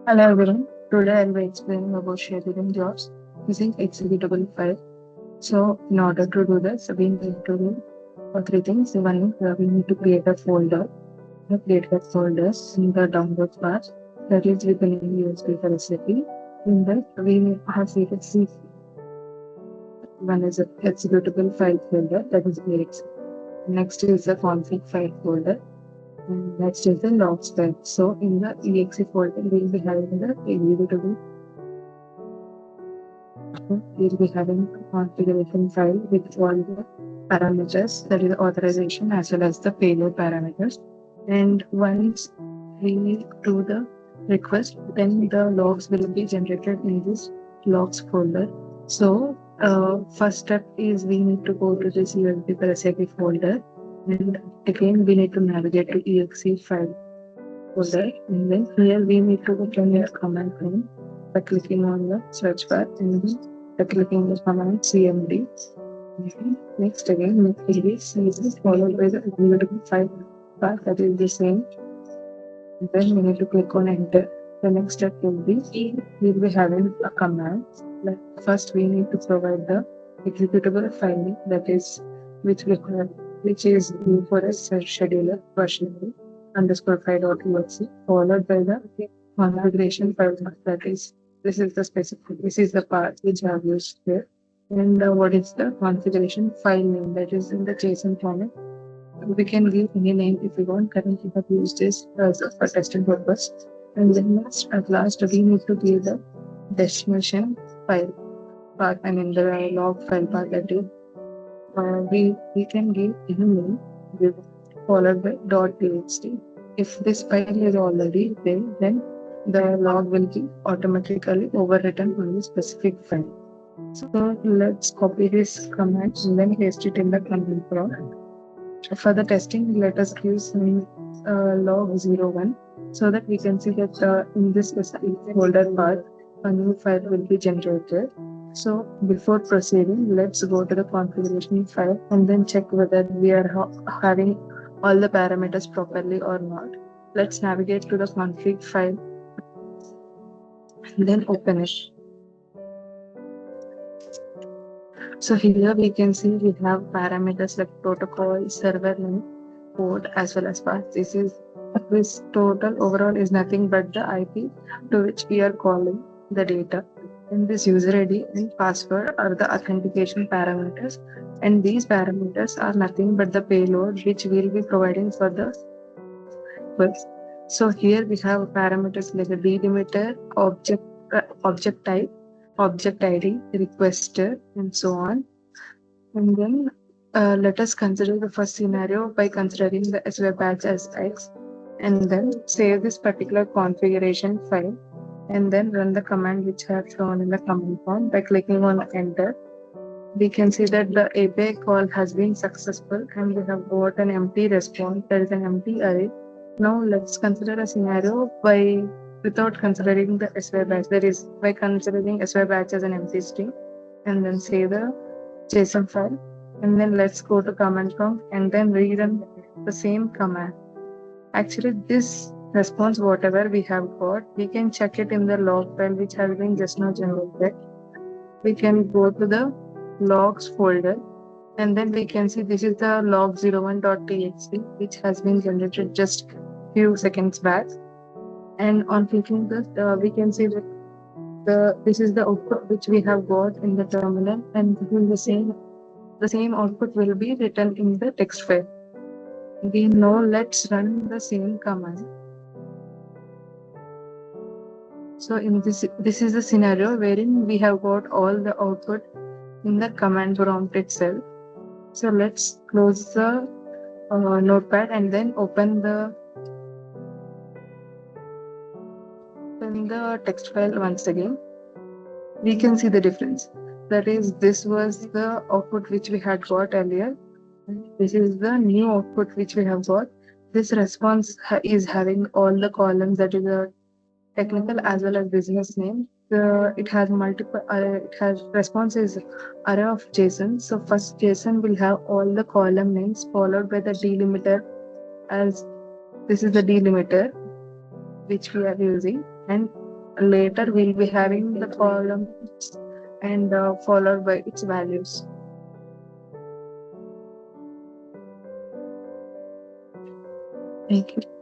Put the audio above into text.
Hello everyone. Today I'll be explaining about scheduling jobs using executable file. So in order to do this, we need to do three things. One is we need to create a folder. We create a folders in the download part that is within USB for SAP. In that we have created C. One is a executable file folder that is exe. Next is the config file folder. And next is the logs file. So in the exe folder, we will be having the executable. We'll be having a configuration file with all the parameters, that is authorization as well as the payload parameters. And once we do the request, then the logs will be generated in this logs folder. So first step is we need to go to this USB per SAP folder, and again we need to navigate to exe file folder, and then here we need to open the command line by clicking on the search bar and then by clicking the command cmd. Next again, this is followed by the executable file bar, that is the same. And then we need to click on enter. The next step will be we'll be having a command. Like first we need to provide the executable file name, that is which we have, which is used for a scheduler version underscore file.exe, followed by the configuration file, that is this is the part which I have used here. And what is the configuration file name, that is in the JSON format. We can give any name if we want. Currently, we have used this as for testing purpose. And then at last, we need to give the destination file part, I mean the log file part, that is we can give any name followed by .txt. If this file is already there, then the log will be automatically overwritten on the specific file. So let's copy this command and then paste it in the command prompt. For the testing, let us give some log01 so that we can see that in this specific folder path, a new file will be generated. So before proceeding, let's go to the configuration file and then check whether we are having all the parameters properly or not. Let's navigate to the config file and then open it. So here we can see we have parameters like protocol, server name, port as well as path. This total overall is nothing but the IP to which we are calling the data. And this user ID and password are the authentication parameters. And these parameters are nothing but the payload which we will be providing for the request. So here we have parameters like the delimiter, object type, object ID, requester, and so on. And then let us consider the first scenario by considering the SY batch as X, and then save this particular configuration file, and then run the command which I have shown in the command prompt by clicking on enter. We can see that the API call has been successful and we have got an empty response. There is an empty array. Now let's consider a scenario without considering the SY batch. That is by considering SY batch as an empty string, and then save the JSON file, and then let's go to command prompt and then rerun the same command. Actually, this response, whatever we have got, we can check it in the log file which has been just now generated. We can go to the logs folder, and then we can see this is the log01.txt which has been generated just few seconds back. And on clicking this, we can see that this is the output which we have got in the terminal, and the same output will be written in the text file. Again, now let's run the same command. So in this is the scenario wherein we have got all the output in the command prompt itself. So let's close the notepad and then open the text file once again. We can see the difference. That is, this was the output which we had got earlier. This is the new output which we have got. This response is having all the columns, that is a technical as well as business name. It has multiple. It has response is array of JSON. So first JSON will have all the column names followed by the delimiter, as this is the delimiter which we are using, and later we'll be having the columns and followed by its values. Thank you.